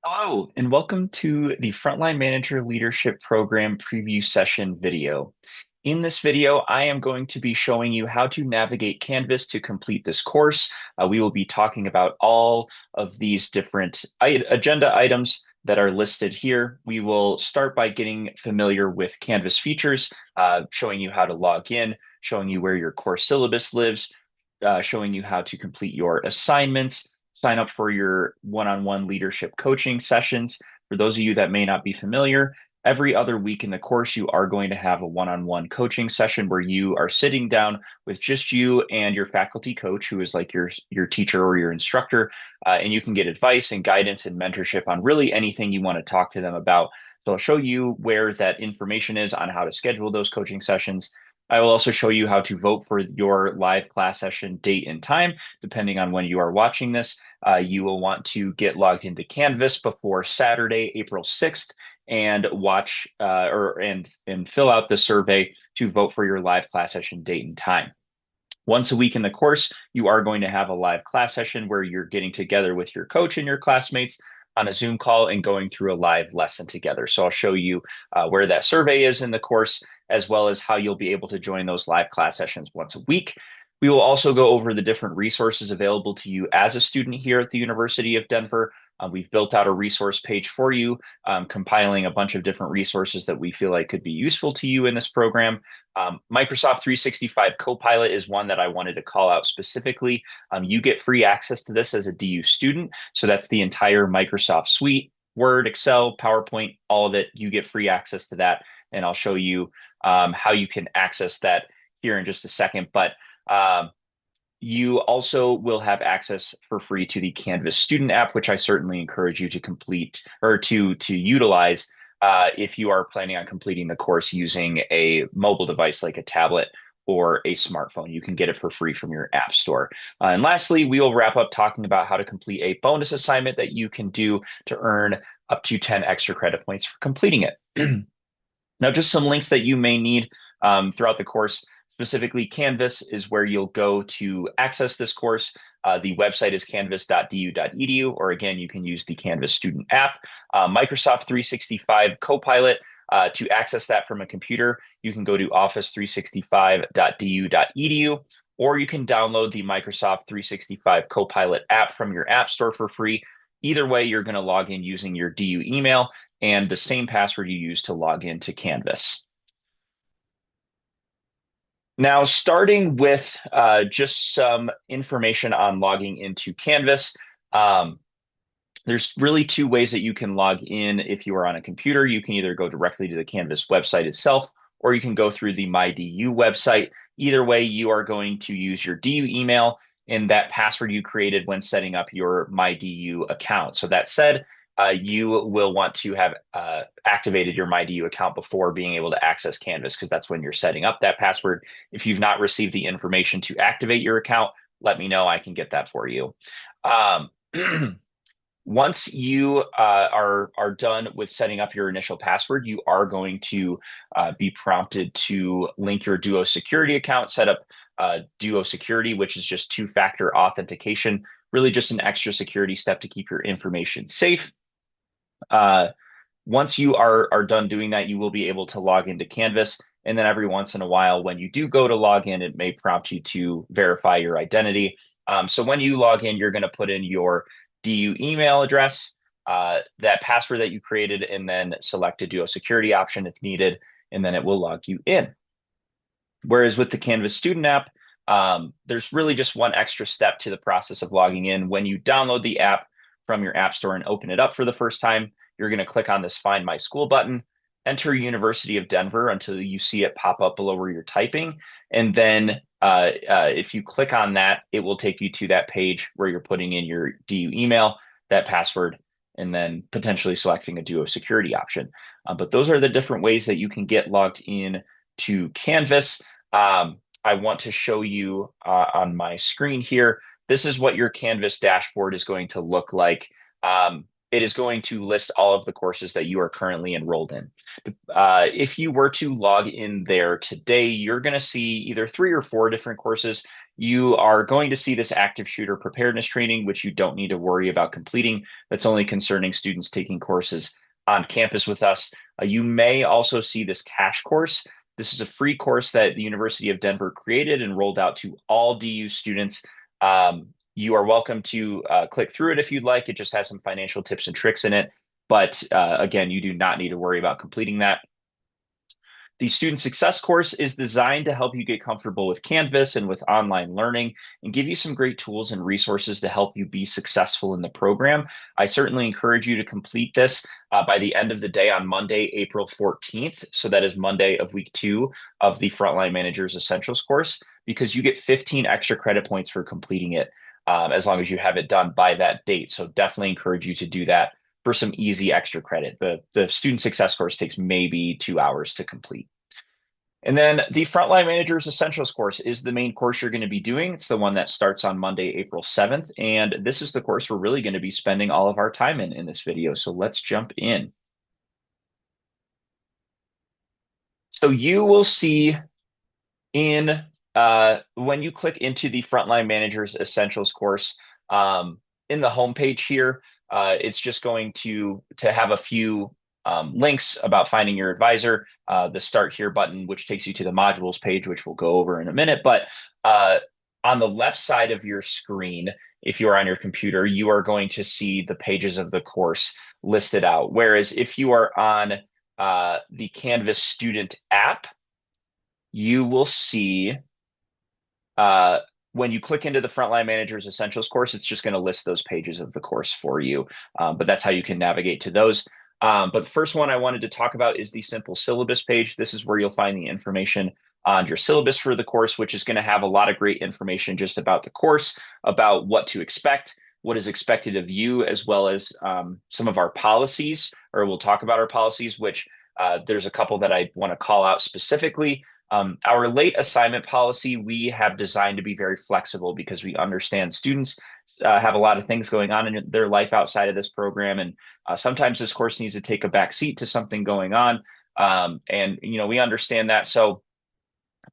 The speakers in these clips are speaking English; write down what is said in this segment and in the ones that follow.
Hello, and welcome to the Frontline Manager Leadership Program preview session video. In this video, I am going to be showing you how to navigate Canvas to complete this course. We will be talking about all of these different agenda items that are listed here. We will start by getting familiar with Canvas features, showing you how to log in, showing you where your course syllabus lives, showing you how to complete your assignments, sign up for your one-on-one leadership coaching sessions. For those of you that may not be familiar, every other week in the course, you are going to have a one-on-one coaching session where you are sitting down with just you and your faculty coach, who is like your teacher or your instructor, and you can get advice and guidance and mentorship on really anything you want to talk to them about. So I'll show you where that information is on how to schedule those coaching sessions. I will also show you how to vote for your live class session date and time, depending on when you are watching this. You will want to get logged into Canvas before Saturday, April 6th, and watch and fill out the survey to vote for your live class session date and time. Once a week in the course, you are going to have a live class session where you're getting together with your coach and your classmates on a Zoom call and going through a live lesson together. So I'll show you where that survey is in the course, as well as how you'll be able to join those live class sessions once a week. We will also go over the different resources available to you as a student here at the University of Denver. We've built out a resource page for you, compiling a bunch of different resources that we feel like could be useful to you in this program. Microsoft 365 Copilot is one that I wanted to call out specifically. You get free access to this as a DU student. So that's the entire Microsoft suite, Word, Excel, PowerPoint, all of it. You get free access to that. And I'll show you how you can access that here in just a second. But you also will have access for free to the Canvas student app, which I certainly encourage you to complete or to utilize if you are planning on completing the course using a mobile device like a tablet or a smartphone. You can get it for free from your app store. And lastly, we will wrap up talking about how to complete a bonus assignment that you can do to earn up to 10 extra credit points for completing it. Now, just some links that you may need throughout the course. Specifically, Canvas is where you'll go to access this course. The website is canvas.du.edu, or again, you can use the Canvas student app. Microsoft 365 Copilot, to access that from a computer, you can go to office365.du.edu, or you can download the Microsoft 365 Copilot app from your app store for free. Either way, you're going to log in using your DU email and the same password you use to log into Canvas. Now, starting with just some information on logging into Canvas, there's really two ways that you can log in if you are on a computer. You can either go directly to the Canvas website itself, or you can go through the MyDU website. Either way, you are going to use your DU email and that password you created when setting up your MyDU account. So that said, you will want to have activated your MyDU account before being able to access Canvas, because that's when you're setting up that password. If you've not received the information to activate your account, let me know. I can get that for you. Once you are done with setting up your initial password, you are going to be prompted to link your Duo security account, set up Duo security, which is just two-factor authentication, really just an extra security step to keep your information safe. Once you are done doing that, you will be able to log into Canvas. And then every once in a while, when you do go to log in, it may prompt you to verify your identity. So when you log in, you're going to put in your DU email address, that password that you created, and then select a Duo security option if needed, and then it will log you in. Whereas with the Canvas student app, there's really just one extra step to the process of logging in. When you download the app from your app store and open it up for the first time, you're going to click on this Find My School button, enter University of Denver until you see it pop up below where you're typing. And then if you click on that, it will take you to that page where you're putting in your DU email, that password, and then potentially selecting a Duo security option. But those are the different ways that you can get logged in to Canvas. I want to show you on my screen here. This is what your Canvas dashboard is going to look like. It is going to list all of the courses that you are currently enrolled in. If you were to log in there today, you're going to see either 3 or 4 different courses. you are going to see this active shooter preparedness training, which you don't need to worry about completing. That's only concerning students taking courses on campus with us. You may also see this cash course. This is a free course that the University of Denver created and rolled out to all DU students. You are welcome to click through it if you'd like. It just has some financial tips and tricks in it. But again, you do not need to worry about completing that. The Student Success course is designed to help you get comfortable with Canvas and with online learning and give you some great tools and resources to help you be successful in the program. I certainly encourage you to complete this by the end of the day on Monday, April 14th. So that is Monday of week 2 of the Frontline Managers Essentials course, because you get 15 extra credit points for completing it as long as you have it done by that date. So definitely encourage you to do that for some easy extra credit. The Student Success course takes maybe 2 hours to complete. And then the Frontline Managers Essentials course is the main course you're going to be doing. It's the one that starts on Monday, April 7th. And this is the course we're really going to be spending all of our time in this video. So let's jump in. So you will see in when you click into the Frontline Managers Essentials course, in the homepage here, it's just going to have a few links about finding your advisor, the Start Here button, which takes you to the modules page, which we'll go over in a minute. But on the left side of your screen, if you are on your computer, you are going to see the pages of the course listed out. Whereas if you are on the Canvas student app, you will see when you click into the Frontline Managers Essentials course, it's just going to list those pages of the course for you. But that's how you can navigate to those. But the first one I wanted to talk about is the simple syllabus page. This is where you'll find the information on your syllabus for the course, which is going to have a lot of great information just about the course, about what to expect, what is expected of you, as well as some of our policies, or we'll talk about our policies, which there's a couple that I want to call out specifically. Our late assignment policy, we have designed to be very flexible because we understand students have a lot of things going on in their life outside of this program. And sometimes this course needs to take a back seat to something going on. And, we understand that. So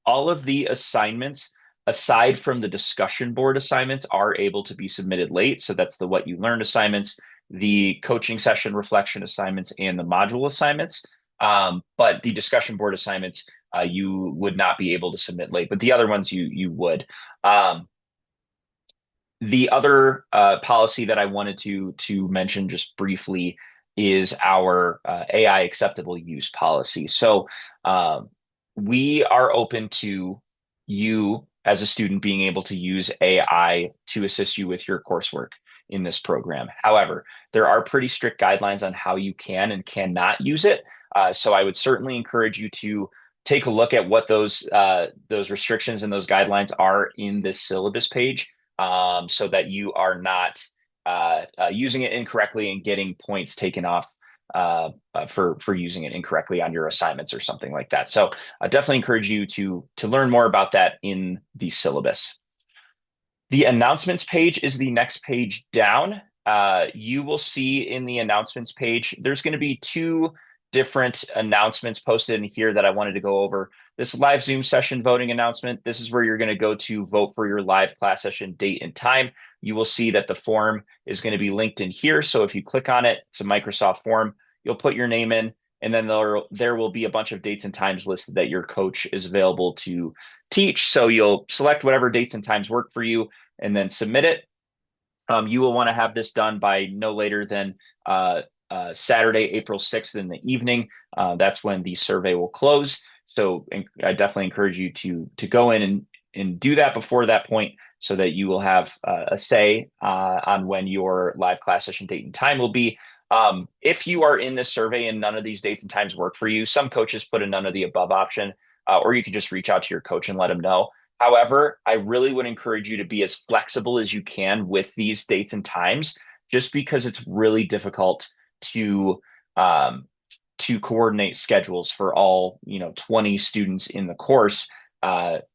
all of the assignments, aside from the discussion board assignments, are able to be submitted late. So that's the What You Learned assignments, the coaching session reflection assignments, and the module assignments. But the discussion board assignments, you would not be able to submit late, but the other ones you would. The other policy that I wanted to mention just briefly is our AI acceptable use policy. So we are open to you as a student being able to use AI to assist you with your coursework in this program. However, there are pretty strict guidelines on how you can and cannot use it. So I would certainly encourage you to take a look at what those restrictions and those guidelines are in this syllabus page, so that you are not using it incorrectly and getting points taken off for using it incorrectly on your assignments or something like that. So I definitely encourage you to learn more about that in the syllabus. The announcements page is the next page down. You will see in the announcements page, there's going to be 2 different announcements posted in here that I wanted to go over. This live Zoom session voting announcement, this is where you're going to go to vote for your live class session date and time. You will see that the form is going to be linked in here. So if you click on it, it's a Microsoft form, you'll put your name in, and then there will be a bunch of dates and times listed that your coach is available to teach. So you'll select whatever dates and times work for you and then submit it. You will want to have this done by no later than Saturday, April 6th in the evening. That's when the survey will close. So I definitely encourage you to go in and do that before that point so that you will have a say on when your live class session date and time will be. If you are in this survey and none of these dates and times work for you, some coaches put a none of the above option, or you can just reach out to your coach and let them know. However, I really would encourage you to be as flexible as you can with these dates and times, just because it's really difficult to coordinate schedules for all 20 students in the course.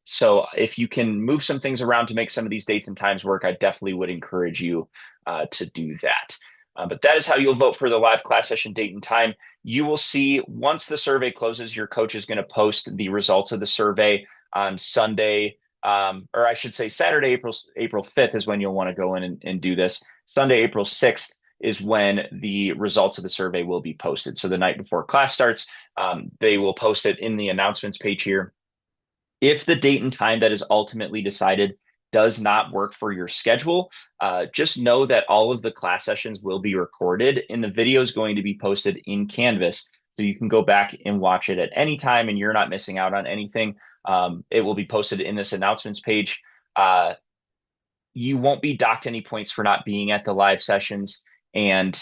So if you can move some things around to make some of these dates and times work, I definitely would encourage you to do that. But that is how you'll vote for the live class session date and time. You will see once the survey closes, your coach is going to post the results of the survey on Sunday, or I should say Saturday, April 5th is when you'll want to go in and do this. Sunday, April 6th is when the results of the survey will be posted. So the night before class starts, they will post it in the announcements page here. If the date and time that is ultimately decided does not work for your schedule, just know that all of the class sessions will be recorded and the video is going to be posted in Canvas. So you can go back and watch it at any time and you're not missing out on anything. It will be posted in this announcements page. You won't be docked any points for not being at the live sessions. And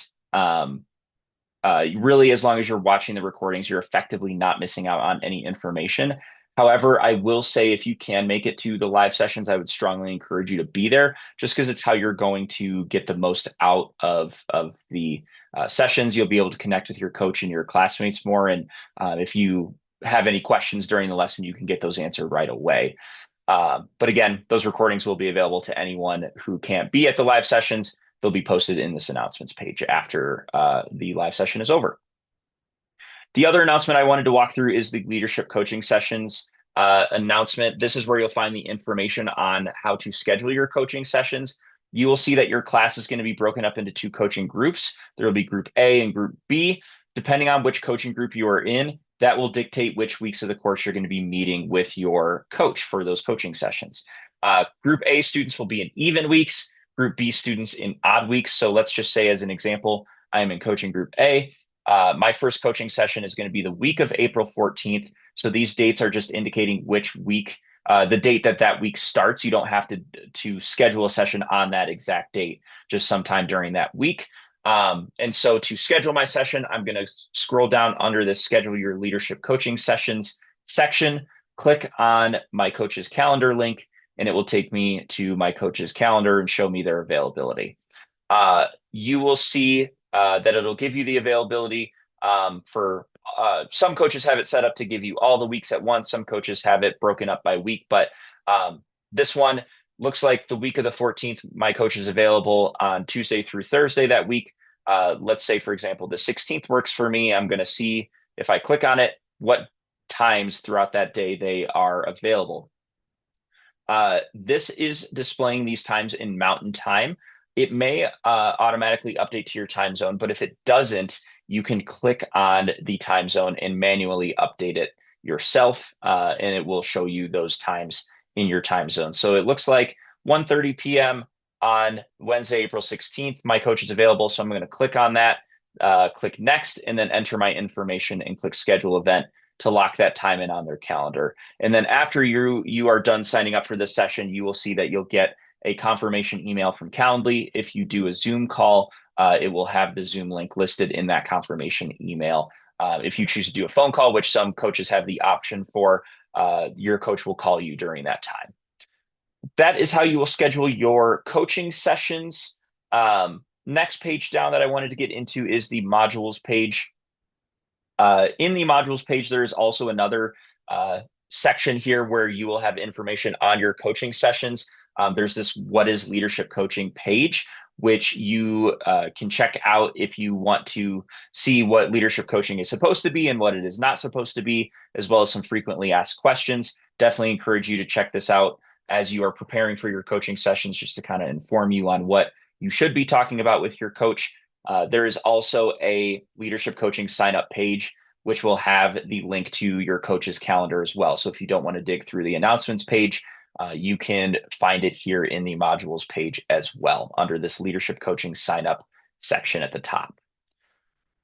really, as long as you're watching the recordings, you're effectively not missing out on any information. However, I will say if you can make it to the live sessions, I would strongly encourage you to be there just because it's how you're going to get the most out of the sessions. You'll be able to connect with your coach and your classmates more. And if you have any questions during the lesson, you can get those answered right away. But again, those recordings will be available to anyone who can't be at the live sessions. They'll be posted in this announcements page after the live session is over. The other announcement I wanted to walk through is the leadership coaching sessions announcement. This is where you'll find the information on how to schedule your coaching sessions. You will see that your class is going to be broken up into two coaching groups. There will be group A and group B. Depending on which coaching group you are in, that will dictate which weeks of the course you're going to be meeting with your coach for those coaching sessions. Group A students will be in even weeks, group B students in odd weeks. So let's just say, as an example, I am in coaching group A. My first coaching session is going to be the week of April 14th. So these dates are just indicating which week, the date that week starts. You don't have to schedule a session on that exact date, just sometime during that week. And so to schedule my session, I'm going to scroll down under this schedule your leadership coaching sessions section, click on my coach's calendar link, and it will take me to my coach's calendar and show me their availability. You will see that it'll give you the availability for some coaches have it set up to give you all the weeks at once. Some coaches have it broken up by week, but this one looks like the week of the 14th, my coach is available on Tuesday through Thursday that week. Let's say, for example, the 16th works for me. I'm going to see if I click on it, what times throughout that day they are available. This is displaying these times in Mountain Time. It may automatically update to your time zone, but if it doesn't, you can click on the time zone and manually update it yourself, and it will show you those times in your time zone. So it looks like 1:30 p.m. on Wednesday, April 16th. My coach is available, so I'm going to click on that, click next, and then enter my information and click schedule event to lock that time in on their calendar. And then after you are done signing up for this session, you will see that you'll get a confirmation email from Calendly. If you do a Zoom call, it will have the Zoom link listed in that confirmation email. If you choose to do a phone call, which some coaches have the option for, your coach will call you during that time. That is how you will schedule your coaching sessions. Next page down that I wanted to get into is the modules page. In the modules page, there is also another section here where you will have information on your coaching sessions. There's this What is Leadership Coaching page, which you can check out if you want to see what leadership coaching is supposed to be and what it is not supposed to be, as well as some frequently asked questions. Definitely encourage you to check this out as you are preparing for your coaching sessions, just to kind of inform you on what you should be talking about with your coach. There is also a leadership coaching sign up page, which will have the link to your coach's calendar as well. So if you don't want to dig through the announcements page, you can find it here in the modules page as well under this leadership coaching sign up section at the top.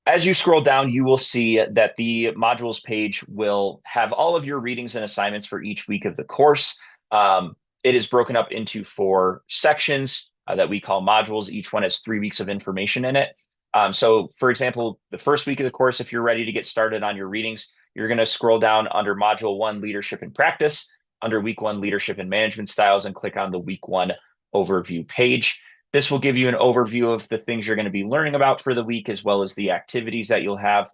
As you scroll down, you will see that the modules page will have all of your readings and assignments for each week of the course. It is broken up into 4 sections that we call modules. Each one has 3 weeks of information in it. So for example, the first week of the course, if you're ready to get started on your readings, you're going to scroll down under module 1, leadership and practice, under week 1, leadership and management styles, and click on the week 1 overview page. This will give you an overview of the things you're going to be learning about for the week, as well as the activities that you'll have.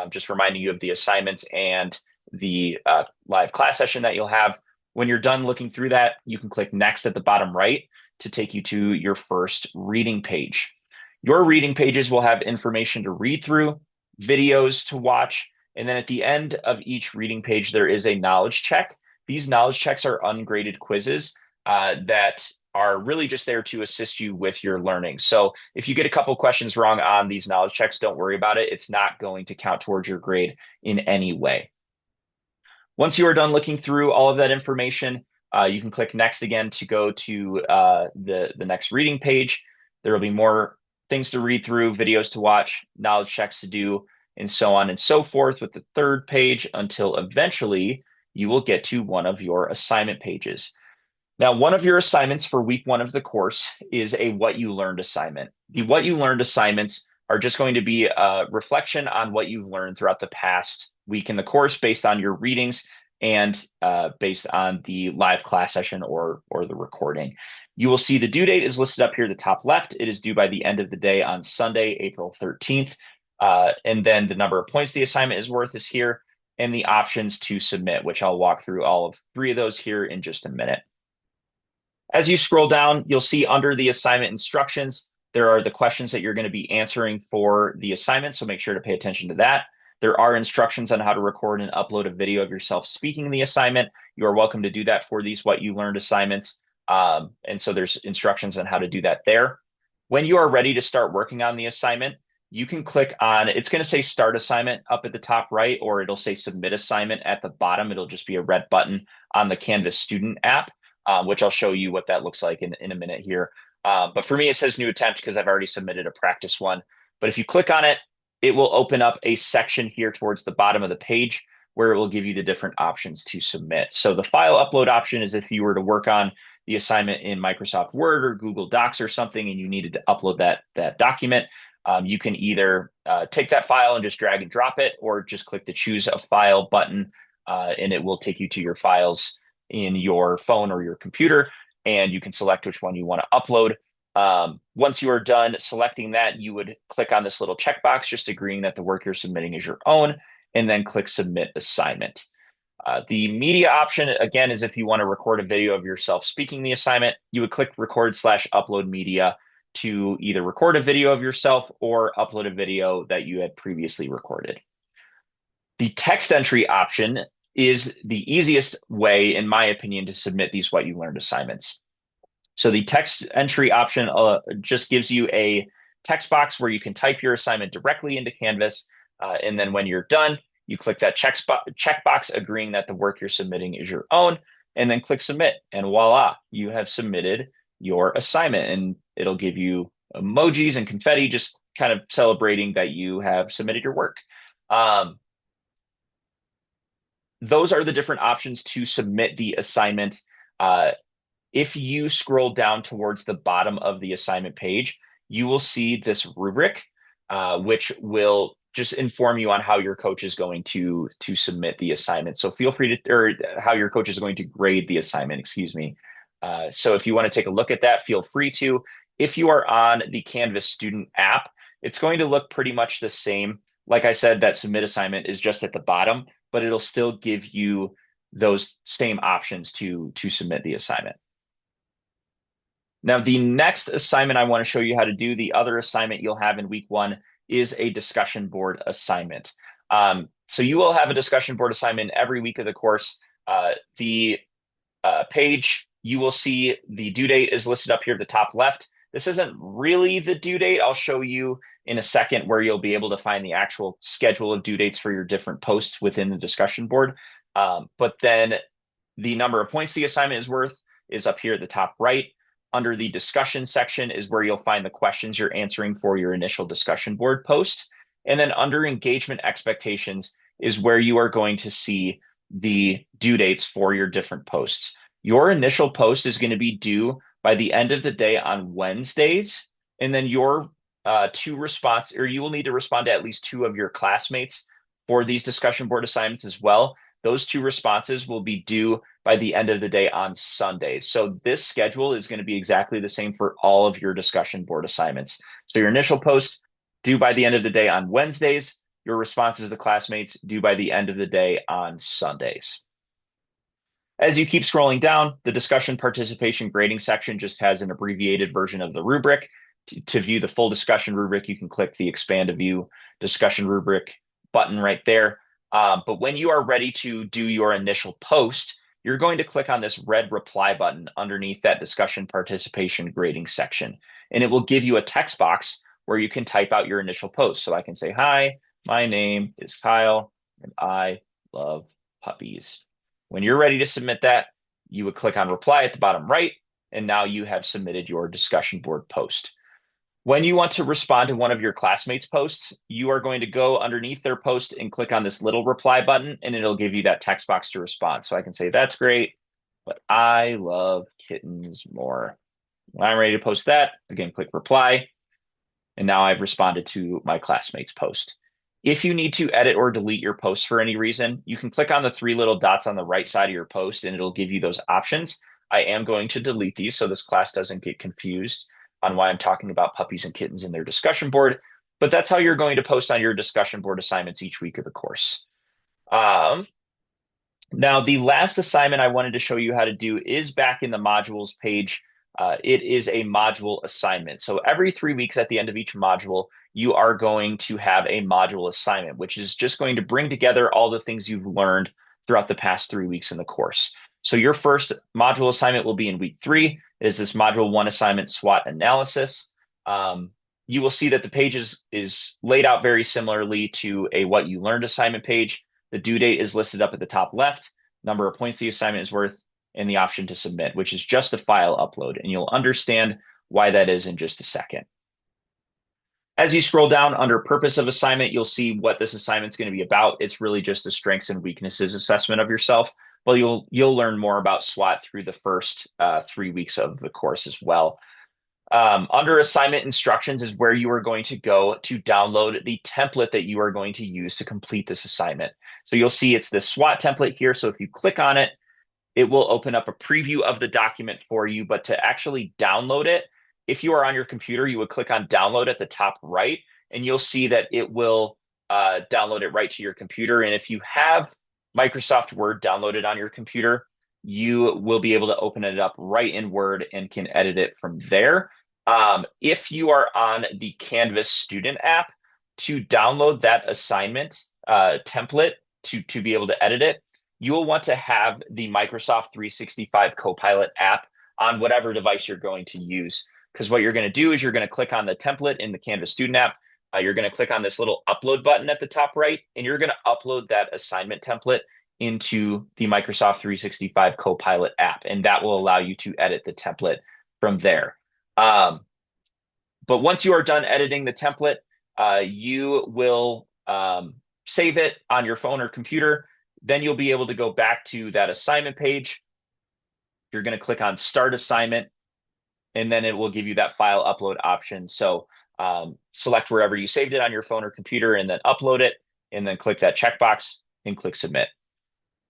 Just reminding you of the assignments and the live class session that you'll have. When you're done looking through that, you can click next at the bottom right to take you to your first reading page. Your reading pages will have information to read through, videos to watch, and then at the end of each reading page, there is a knowledge check. These knowledge checks are ungraded quizzes that are really just there to assist you with your learning. So if you get a couple questions wrong on these knowledge checks, don't worry about it. It's not going to count towards your grade in any way. Once you are done looking through all of that information, you can click next again to go to the next reading page. There will be more things to read through, videos to watch, knowledge checks to do, and so on and so forth with the third page until eventually you will get to one of your assignment pages. Now, one of your assignments for week one of the course is a what you learned assignment. The what you learned assignments are just going to be a reflection on what you've learned throughout the past week in the course based on your readings and based on the live class session or the recording. You will see the due date is listed up here at the top left. It is due by the end of the day on Sunday, April 13th. And then the number of points the assignment is worth is here, and the options to submit, which I'll walk through all of three of those here in just a minute. As you scroll down, you'll see under the assignment instructions, there are the questions that you're going to be answering for the assignment, so make sure to pay attention to that. There are instructions on how to record and upload a video of yourself speaking the assignment. You are welcome to do that for these What You Learned assignments. And so there's instructions on how to do that there. When you are ready to start working on the assignment, you can click on, it's going to say Start Assignment up at the top right, or it'll say Submit Assignment at the bottom. It'll just be a red button on the Canvas student app. Which I'll show you what that looks like in a minute here. But for me, it says new attempt because I've already submitted a practice one. But if you click on it, it will open up a section here towards the bottom of the page where it will give you the different options to submit. So the file upload option is if you were to work on the assignment in Microsoft Word or Google Docs or something and you needed to upload that document, you can either take that file and just drag and drop it, or just click the choose a file button and it will take you to your files in your phone or your computer, and you can select which one you want to upload. Once you are done selecting that, you would click on this little checkbox, just agreeing that the work you're submitting is your own, and then click Submit Assignment. The media option, again, is if you want to record a video of yourself speaking the assignment, you would click Record/Upload Media to either record a video of yourself or upload a video that you had previously recorded. The text entry option is the easiest way, in my opinion, to submit these What You Learned assignments. So the text entry option just gives you a text box where you can type your assignment directly into Canvas. And then when you're done, you click that checkbox agreeing that the work you're submitting is your own, and then click Submit. And voila, you have submitted your assignment. And it'll give you emojis and confetti, just kind of celebrating that you have submitted your work. Those are the different options to submit the assignment. If you scroll down towards the bottom of the assignment page, you will see this rubric, which will just inform you on how your coach is going to submit the assignment. So feel free to, or how your coach is going to grade the assignment, excuse me. So if you want to take a look at that, feel free to. If you are on the Canvas student app, it's going to look pretty much the same. Like I said, that submit assignment is just at the bottom, but it'll still give you those same options to submit the assignment. Now, the next assignment I want to show you how to do, the other assignment you'll have in week one, is a discussion board assignment. So you will have a discussion board assignment every week of the course. The page, you will see the due date is listed up here at the top left. This isn't really the due date. I'll show you in a second where you'll be able to find the actual schedule of due dates for your different posts within the discussion board. But then the number of points the assignment is worth is up here at the top right. Under the discussion section is where you'll find the questions you're answering for your initial discussion board post. And then under engagement expectations is where you are going to see the due dates for your different posts. Your initial post is going to be due by the end of the day on Wednesdays. And then your you will need to respond to at least 2 of your classmates for these discussion board assignments as well. Those 2 responses will be due by the end of the day on Sundays. So this schedule is going to be exactly the same for all of your discussion board assignments. So your initial post due by the end of the day on Wednesdays, your responses to classmates due by the end of the day on Sundays. As you keep scrolling down, the discussion participation grading section just has an abbreviated version of the rubric. To view the full discussion rubric, you can click the expand to view discussion rubric button right there. But when you are ready to do your initial post, you're going to click on this red reply button underneath that discussion participation grading section. And it will give you a text box where you can type out your initial post. So I can say, hi, my name is Kyle, and I love puppies. When you're ready to submit that, you would click on reply at the bottom right, and now you have submitted your discussion board post. When you want to respond to one of your classmates' posts, you are going to go underneath their post and click on this little reply button, and it'll give you that text box to respond. So I can say, that's great, but I love kittens more. When I'm ready to post that, again, click reply, and now I've responded to my classmate's post. If you need to edit or delete your post for any reason, you can click on the three little dots on the right side of your post, and it'll give you those options. I am going to delete these so this class doesn't get confused on why I'm talking about puppies and kittens in their discussion board, but that's how you're going to post on your discussion board assignments each week of the course. Now, the last assignment I wanted to show you how to do is back in the modules page. It is a module assignment. So every 3 weeks at the end of each module, you are going to have a module assignment, which is just going to bring together all the things you've learned throughout the past 3 weeks in the course. So your first module assignment will be in week 3. It is this module 1 assignment, SWOT analysis. You will see that the page is laid out very similarly to a what you learned assignment page. The due date is listed up at the top left, number of points the assignment is worth, and the option to submit, which is just a file upload. And you'll understand why that is in just a second. As you scroll down under purpose of assignment, you'll see what this assignment is going to be about. It's really just a strengths and weaknesses assessment of yourself. Well, you'll learn more about SWOT through the first 3 weeks of the course as well. Under assignment instructions is where you are going to go to download the template that you are going to use to complete this assignment. So you'll see it's this SWOT template here. So if you click on it, it will open up a preview of the document for you. But to actually download it, if you are on your computer, you would click on download at the top right, and you'll see that it will download it right to your computer. And if you have Microsoft Word downloaded on your computer, you will be able to open it up right in Word and can edit it from there. If you are on the Canvas student app, to download that assignment template to be able to edit it, you will want to have the Microsoft 365 Copilot app on whatever device you're going to use. Because what you're going to do is you're going to click on the template in the Canvas student app. You're going to click on this little upload button at the top right, and you're going to upload that assignment template into the Microsoft 365 Copilot app, and that will allow you to edit the template from there. But once you are done editing the template, you will save it on your phone or computer. Then you'll be able to go back to that assignment page. You're going to click on Start Assignment, and then it will give you that file upload option. So select wherever you saved it on your phone or computer and then upload it, and then click that checkbox and click Submit.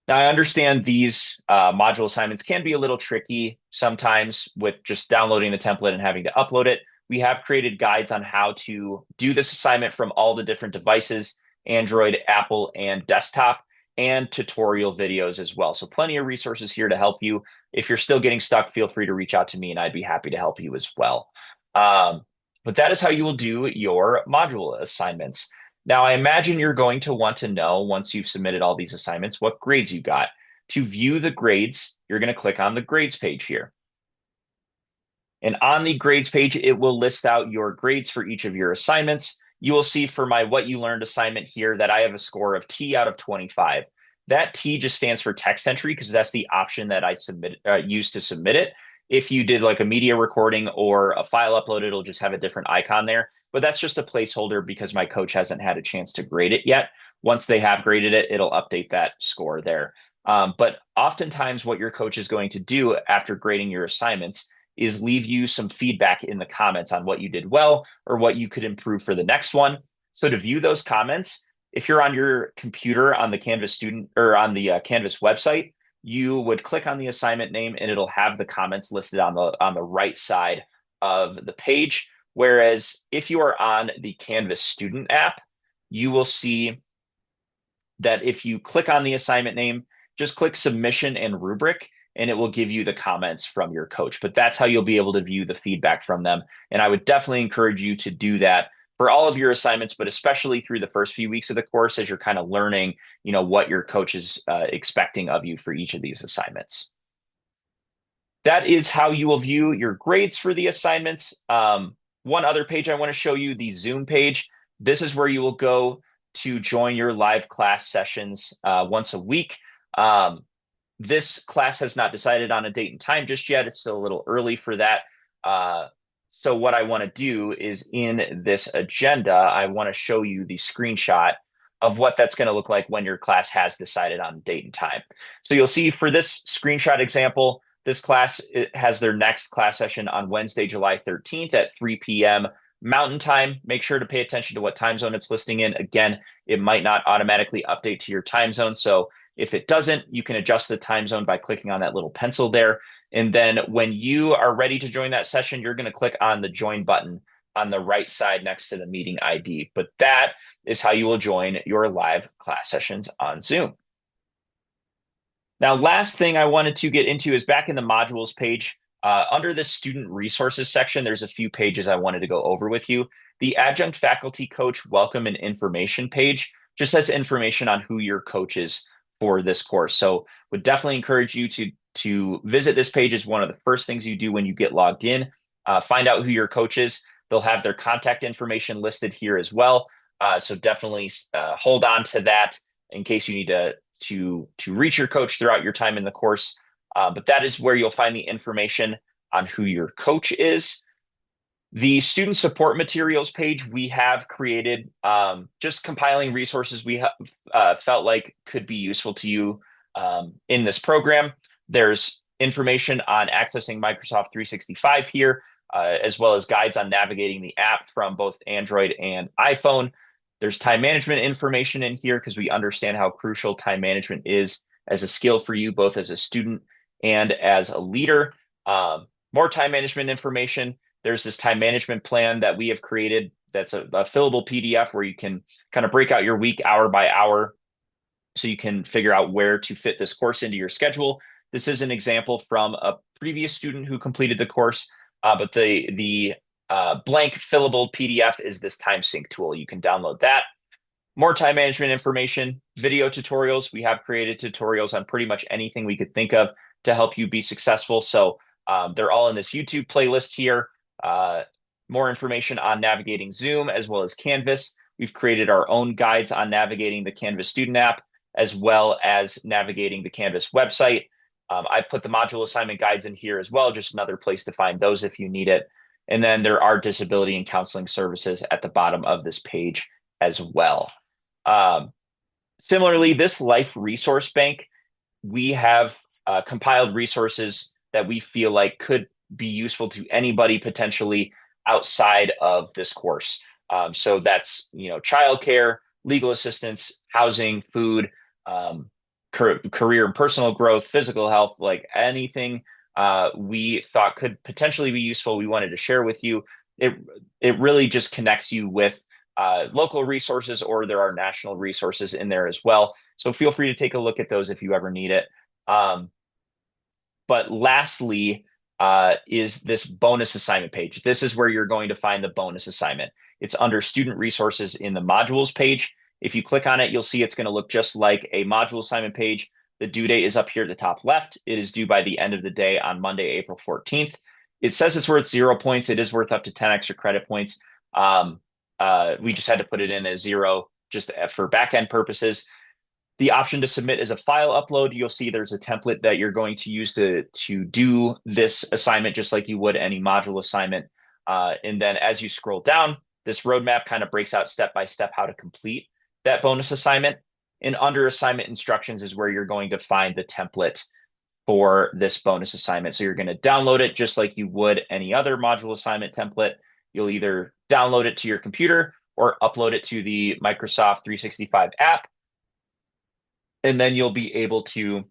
Now, I understand these module assignments can be a little tricky sometimes with just downloading the template and having to upload it. We have created guides on how to do this assignment from all the different devices, Android, Apple, and desktop, and tutorial videos as well. So plenty of resources here to help you. If you're still getting stuck, feel free to reach out to me and I'd be happy to help you as well. But that is how you will do your module assignments. Now, I imagine you're going to want to know, once you've submitted all these assignments, what grades you got. To view the grades, you're going to click on the grades page here. And on the grades page, it will list out your grades for each of your assignments. You will see for my What You Learned assignment here that I have a score of T out of 25. That T just stands for text entry because that's the option that I use to submit it. If you did like a media recording or a file upload, it'll just have a different icon there. But that's just a placeholder because my coach hasn't had a chance to grade it yet. Once they have graded it, it'll update that score there. But oftentimes what your coach is going to do after grading your assignments is leave you some feedback in the comments on what you did well or what you could improve for the next one. So to view those comments, if you're on your computer on the Canvas student or on the Canvas website, you would click on the assignment name and it'll have the comments listed on the right side of the page. Whereas if you are on the Canvas student app, you will see that if you click on the assignment name, just click submission and rubric, and it will give you the comments from your coach. But that's how you'll be able to view the feedback from them. And I would definitely encourage you to do that for all of your assignments, but especially through the first few weeks of the course as you're kind of learning, what your coach is expecting of you for each of these assignments. That is how you will view your grades for the assignments. One other page I want to show you, the Zoom page. This is where you will go to join your live class sessions once a week. This class has not decided on a date and time just yet. It's still a little early for that. So what I want to do is in this agenda, I want to show you the screenshot of what that's going to look like when your class has decided on date and time. So you'll see for this screenshot example, this class has their next class session on Wednesday, July 13th at 3 p.m. Mountain Time. Make sure to pay attention to what time zone it's listing in. Again, it might not automatically update to your time zone. So if it doesn't, you can adjust the time zone by clicking on that little pencil there. And then when you are ready to join that session, you're going to click on the join button on the right side next to the meeting ID. But that is how you will join your live class sessions on Zoom. Now, last thing I wanted to get into is back in the modules page. Under the student resources section, there's a few pages I wanted to go over with you. The adjunct faculty coach welcome and information page just has information on who your coach is for this course. So would definitely encourage you to visit this page. Is one of the first things you do when you get logged in. Find out who your coach is. They'll have their contact information listed here as well. So definitely hold on to that in case you need to reach your coach throughout your time in the course. But that is where you'll find the information on who your coach is. The student support materials page we have created, just compiling resources we felt like could be useful to you in this program. There's information on accessing Microsoft 365 here, as well as guides on navigating the app from both Android and iPhone. There's time management information in here because we understand how crucial time management is as a skill for you, both as a student and as a leader. More time management information. There's this time management plan that we have created that's a fillable PDF where you can kind of break out your week hour by hour so you can figure out where to fit this course into your schedule. This is an example from a previous student who completed the course, but the blank fillable PDF is this time sync tool. You can download that. More time management information, video tutorials. We have created tutorials on pretty much anything we could think of to help you be successful. So they're all in this YouTube playlist here. More information on navigating Zoom as well as Canvas. We've created our own guides on navigating the Canvas student app as well as navigating the Canvas website. I put the module assignment guides in here as well, just another place to find those if you need it. And then there are disability and counseling services at the bottom of this page as well. Similarly, this Life Resource Bank, we have compiled resources that we feel like could be useful to anybody potentially outside of this course. So that's, childcare, legal assistance, housing, food, career and personal growth, physical health, like anything we thought could potentially be useful, we wanted to share with you. It really just connects you with local resources, or there are national resources in there as well. So feel free to take a look at those if you ever need it. But lastly, is this bonus assignment page. This is where you're going to find the bonus assignment. It's under student resources in the modules page. If you click on it, you'll see it's going to look just like a module assignment page. The due date is up here at the top left. It is due by the end of the day on Monday, April 14th. It says it's worth 0 points. It is worth up to 10 extra credit points. We just had to put it in as 0 just for back-end purposes. The option to submit is a file upload. You'll see there's a template that you're going to use to do this assignment just like you would any module assignment. And then as you scroll down, this roadmap kind of breaks out step-by-step how to complete that bonus assignment. And under assignment instructions is where you're going to find the template for this bonus assignment. So you're going to download it just like you would any other module assignment template. You'll either download it to your computer or upload it to the Microsoft 365 app. And then you'll be able to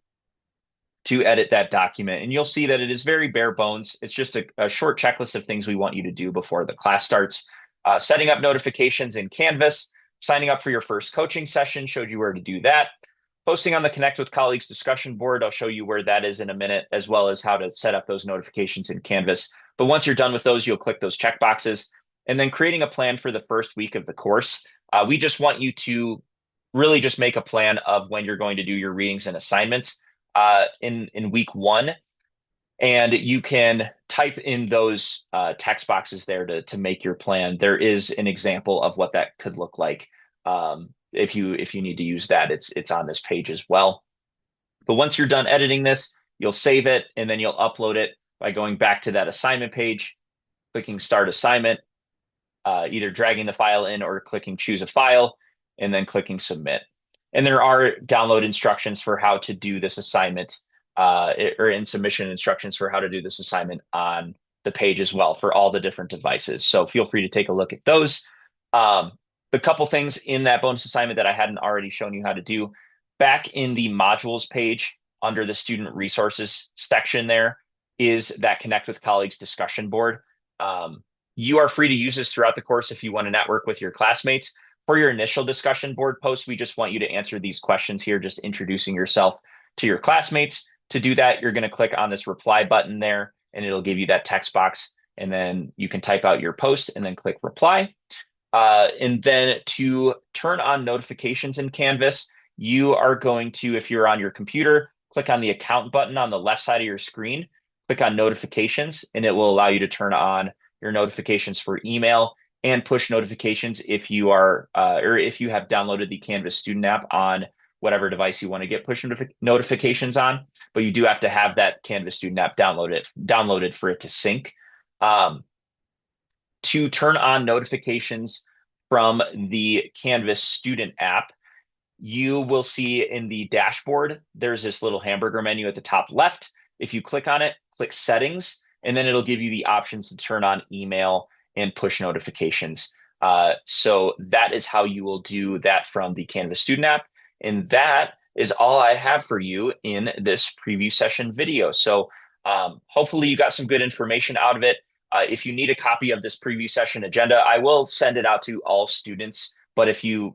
edit that document. And you'll see that it is very bare bones. It's just a short checklist of things we want you to do before the class starts. Setting up notifications in Canvas, signing up for your first coaching session, showed you where to do that. Posting on the Connect with Colleagues discussion board, I'll show you where that is in a minute, as well as how to set up those notifications in Canvas. But once you're done with those, you'll click those checkboxes. and then creating a plan for the first week of the course. We just want you to really just make a plan of when you're going to do your readings and assignments in week one, and you can type in those text boxes there to make your plan. There is an example of what that could look like. If you need to use that, it's on this page as well. But once you're done editing this, you'll save it and then you'll upload it by going back to that assignment page, clicking Start Assignment, either dragging the file in or clicking Choose a File, and then clicking Submit. And there are download instructions for how to do this assignment, or in submission instructions for how to do this assignment on the page as well for all the different devices. So feel free to take a look at those. The couple things in that bonus assignment that I hadn't already shown you how to do, back in the modules page under the student resources section, there is that Connect with Colleagues discussion board. You are free to use this throughout the course if you want to network with your classmates. For your initial discussion board post, we just want you to answer these questions here, just introducing yourself to your classmates. To do that, you're going to click on this reply button there, and it'll give you that text box. And then you can type out your post and then click reply. And then to turn on notifications in Canvas, you are going to, if you're on your computer, click on the account button on the left side of your screen, click on notifications, and it will allow you to turn on your notifications for email and push notifications if you are, or if you have downloaded the Canvas student app on whatever device you want to get push notifications on. But you do have to have that Canvas student app downloaded for it to sync. To turn on notifications from the Canvas student app, you will see in the dashboard, there's this little hamburger menu at the top left. If you click on it, click settings, and then it'll give you the options to turn on email and push notifications. So that is how you will do that from the Canvas student app. And that is all I have for you in this preview session video. So hopefully you got some good information out of it. If you need a copy of this preview session agenda, I will send it out to all students. But if you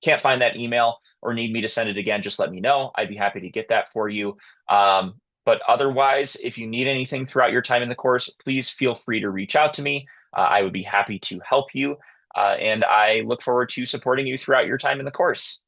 can't find that email or need me to send it again, just let me know. I'd be happy to get that for you. But otherwise, if you need anything throughout your time in the course, please feel free to reach out to me. I would be happy to help you. And I look forward to supporting you throughout your time in the course.